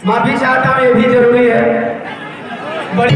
माफी चाहता हूँ, ये भी जरूरी है। बड़ी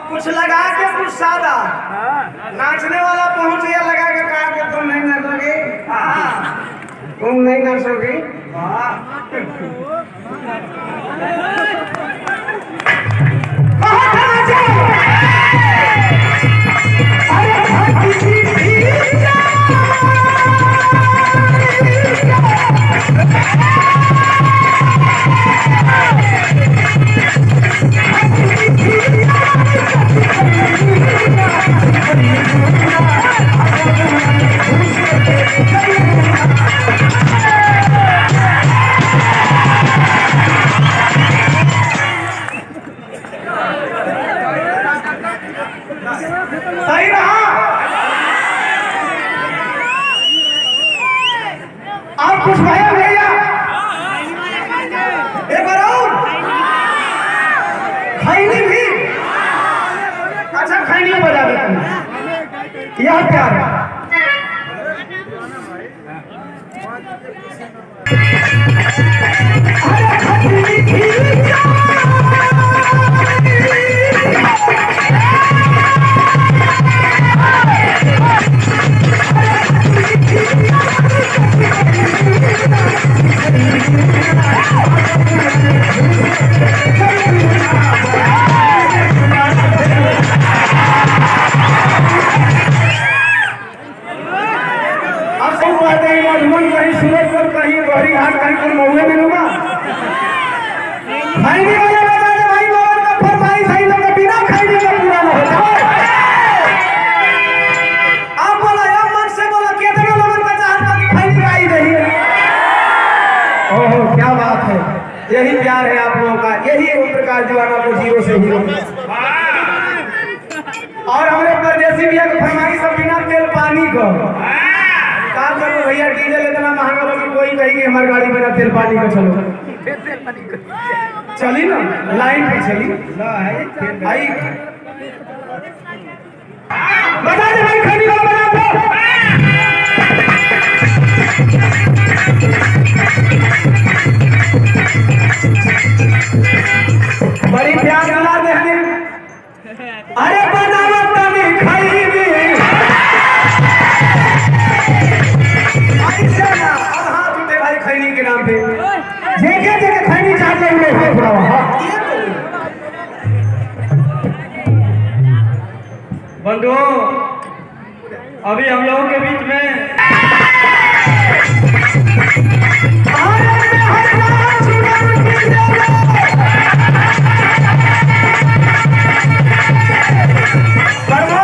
कुछ लगा के कुछ सादा नाचने वाला पहुंच गया, लगा के कहा कि तुम नहीं नाचोगे, तुम नहीं नाचोगे। सही रहा। आप कुछ भैया भैया एक बार और खैनी भी। अच्छा खैनी बजा देते हैं, यह प्यार है। कहीं बहरी घाट कहीं कोई महुए में लूंगा खैनी वाला बता दे भाई, लोगों का फरमाइश है लोग बिना खैनी के पूरा ना हो जाए। आप बोला या मन से बोला, कितने लोगों का चाहता कि खैनी आई नहीं। ओहो क्या बात है, यही प्यार है आप लोगों का, यही ओम प्रकाश दीवाना को जीरो से हीरो। और हमारे परदेसी भैया की फरमाइश सब बिना तेल पानी को काम करो भैया, डीजल इतना महंगा लगे, कोई कहेगी हमारी गाड़ी बिना तेल पानी का चलो चली ना, लाइन पे चली आई। बता दे भाई खैनी वाला बना दो। बड़ी प्यार बना दे हमें। अरे बनावत तनी खैनी खैनी के नाम पे जगह जगह खैनी चाहते हुए बंधुओं, अभी हम लोगों के बीच में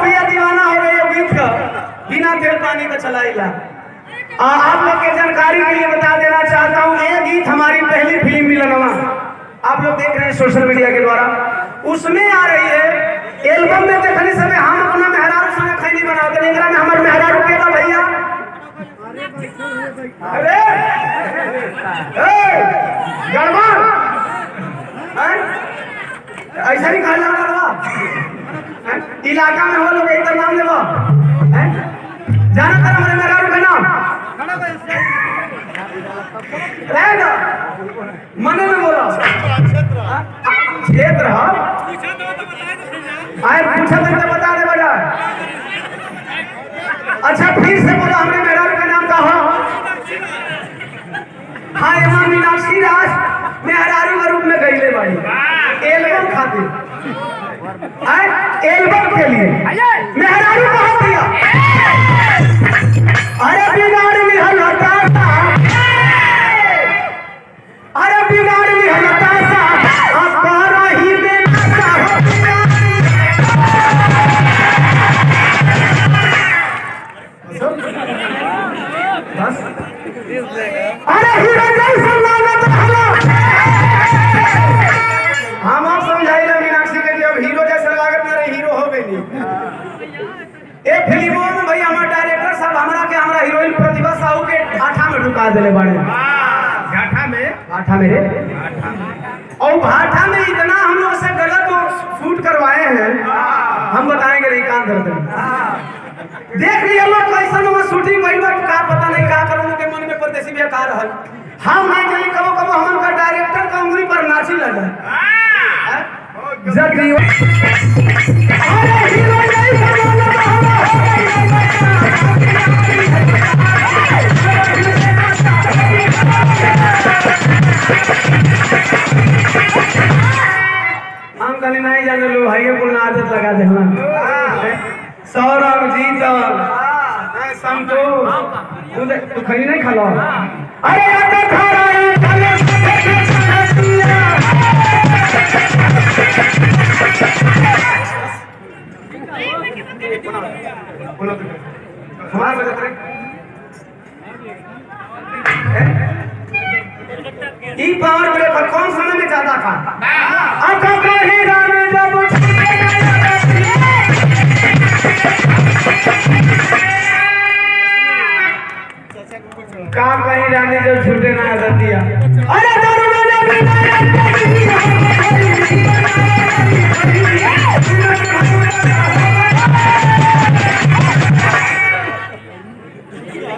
भैया दीवाना हो गए गीत का, बिना तेल पानी का चलाइला। आप लोग के जानकारी के लिए बता देना चाहता हूँ, ये गीत हमारी पहली फिल्म मिलनवा आप लोग देख रहे हैं सोशल मीडिया के द्वारा, उसमें आ रही है। एल्बम में देखने समय हम अपना मेहरारू संग खैनी बनाते, लेकिन में हमारे मेहरारू के था भैया। अरे गड़बड़ ऐसा नहीं खाना लगा इलाका में हो लोग इतना नाम लेवा जाना था हमारे मेहरारू का नाम रहेगा मने में बोला क्षेत्र आए पूछा तो बता दे बजा। अच्छा फिर से बोला हमने मेहरारू का नाम कहा। हाँ यहाँ मीनाक्षी राज मेहरारू के रूप में गई ले भाई एल्बम खातिर एल्बम के लिए मेहरारू कहा दिया। अरे बिगाड़ भी हलता, अरे बिगाड़ भी हलता बस अरे हीरो जैसा लागत हला हम आप समझाइला मीनाक्षी के अब हीरो जैसा लागत ना रे हीरो हो गई ए फिल्मों में भाई हमार डायरेक्टर साहब हमरा के हमरा हीरोइन प्रतिभा साहू के आठा में ढुका देले बाड़े आठा में रे और भाठा में इतना हम लोग से गलत शूट करवाए हैं हम बताएंगे नहीं काम करते देख लिया लोग कैसा वो शूटिंग भइल बा का पता नहीं का करूं के मन में परदेसी बेकार रहल हम नहीं जानी कबो कबो हमन का डायरेक्टर का उंगली पर नाची लगा जब अरे हीरो नहीं हम कल नहीं जाने लो भाई बोलना आदत लगा देना सौरभ जीतल संतोष तू खरी नहीं खा लो अरे खा रहा है पावर ब्रेकर कौन समय में ज्यादा था का कहीं जाने जब छूटे ना आदत दिया अरे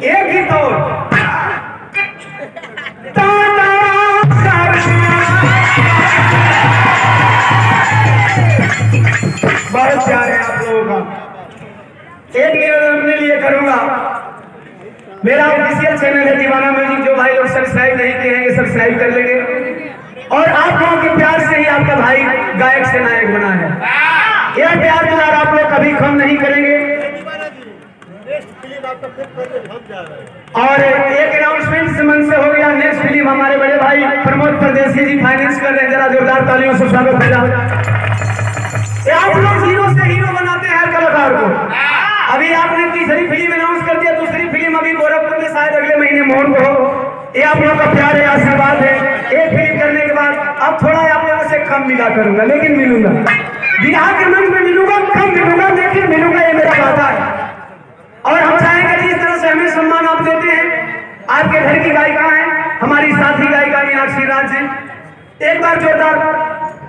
एक ही तो बहुत प्यार है आप लोगों का एक निवेदन अपने लिए करूंगा मेरा ऑफिशियल चैनल है दीवाना म्यूजिक जो भाई लोग सब्सक्राइब नहीं किए हैं सब्सक्राइब कर लेंगे और आप लोगों के प्यार से ही आपका भाई गायक से नायक बना है यह प्यार दुलार आप लोग कभी कम नहीं करेंगे और एक अनाउंसमेंट मन से हो गया नेक्स्ट फिल्म हमारे बड़े भाई प्रमोद परदेसी जी फाइनेंस कर रहे हैं जरा जोरदार तालियों से स्वागत है आप लोग हीरो से हीरो बनाते हैं हर कलाकार को अभी आपने तीसरी फिल्म अनाउंस कर दिया दूसरी फिल्म अभी गोरखपुर में शायद अगले महीने मोहन को हो ये आप लोगों का प्यार है आशीर्वाद है एक फिल्म करने के बाद अब थोड़ा आप लोगों से कम मिला करूंगा लेकिन मिलूंगा बिहार के मंच में मिलूंगा कम मिलूंगा लेकिन मिलूंगा ये मेरा वादा है और हम चाहेंगे जिस तरह से हमें सम्मान आप देते हैं आपके घर की गायिका है हमारी साथी गायिका मीनाक्षी राज जी एक बार जोरदार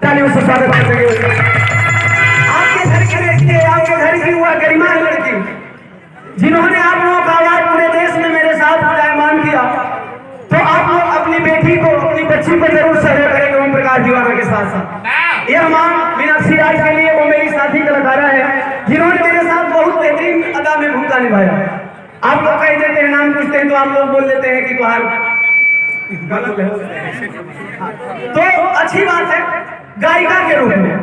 तालियों से स्वागत कर सके आपके घर की लड़की है आपके घर की हुआ गरिमा है लड़की जिन्होंने आप लोगों का आवाज पूरे देश में मेरे साथ जायमान किया तो आप लोग अपनी बेटी को अपनी बच्ची पर जरूर सहयोग करेंगे ओम प्रकाश दीवाना के साथ साथ ये मां मीनाक्षी राज के लिए वो मेरी साथी कलाकारा है जिन्होंने मेरे साथ बहुत बेहतरीन अदा में भूमिका निभाया आप लोग कह देते हैं नाम पूछते हैं तो आप लोग बोल देते हैं कि तुहार गलत है तो अच्छी बात है गायिका के रूप में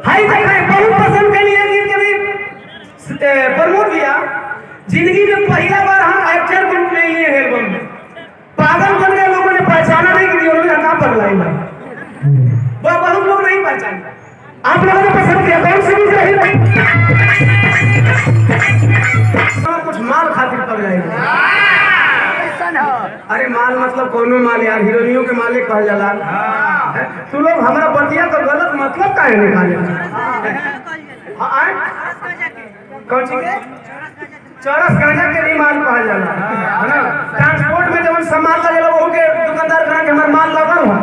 हाई बहुत पसंद के लिए गीत कभी प्रमोद दिया जिंदगी में पहला बार हम एक्टर के रूप में लिए एल्बम में पागल बन गए लोगों ने पहचाना नहीं कि उन्होंने कहाँ पगलाई वह बहुत लोग नहीं पहचाने आप लोगों ने पसंद किया कौन सी भी रही कुछ माल खातिर पड़ जाएगा अरे माल मतलब कोनो माल यार हीरोइनों के मालिक कहा जाला तू लोग हमारा बतिया का गलत मतलब काहे निकाले कौन सी के चरस गांजा के भी माल कहा जाला है ना ट्रांसपोर्ट में जब सामान लगेला वो के दुकानदार कहा कि हमारा माल लगल हो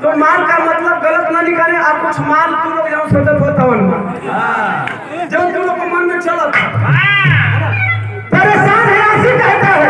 तो माल का मतलब गलत ना निकाले आप कुछ माल तू लोग जब सोचत हो तवन जब तू लोग को मन में चलत परेशान है ऐसी कहता है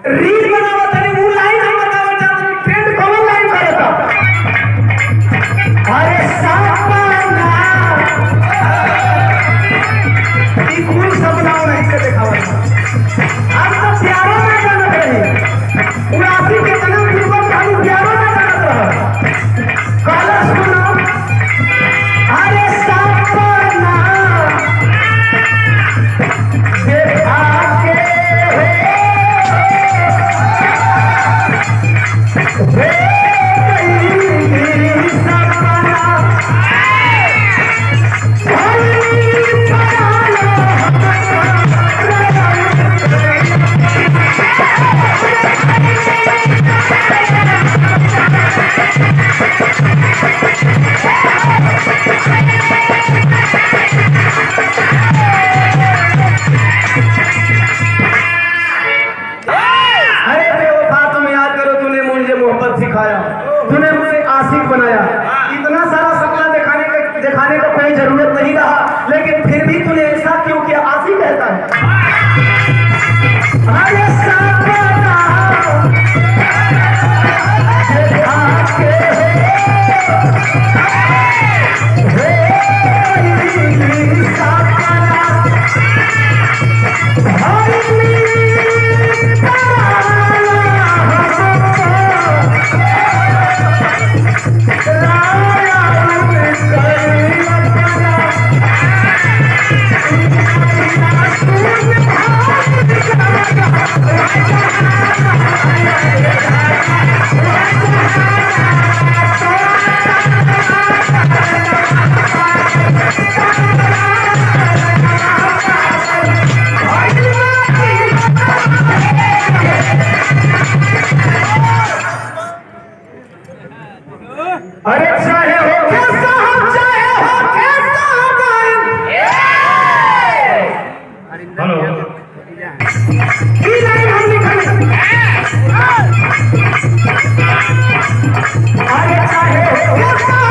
रील बनावा तनी वो लाइन हम बतावा जात सिखाया, तूने मुझे आशिक बनाया। इतना सारा सपना दिखाने का कोई जरूरत नहीं रहा, लेकिन फिर भी तूने ऐसा क्यों किया? आशिक कहता है अरे चाहे हो कैसा हो, चाहे हो कैसा हेलो अरे चाहे हो कैसा हो,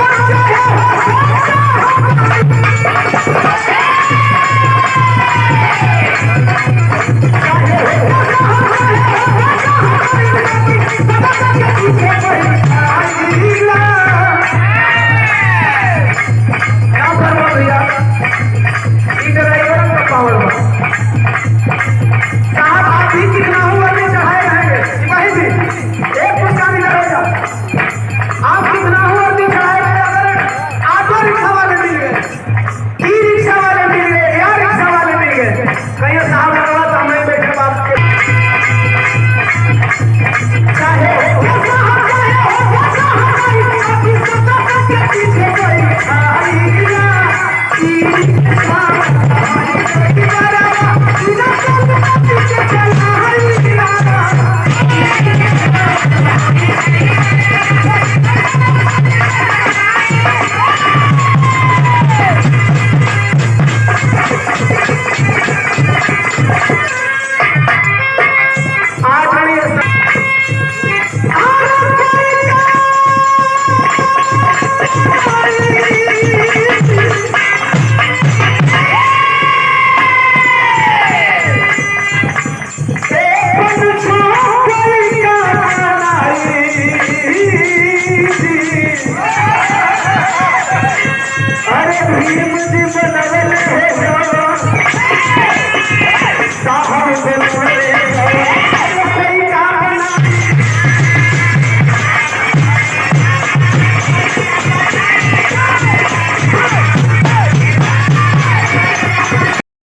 अरे मुझे बनवले हो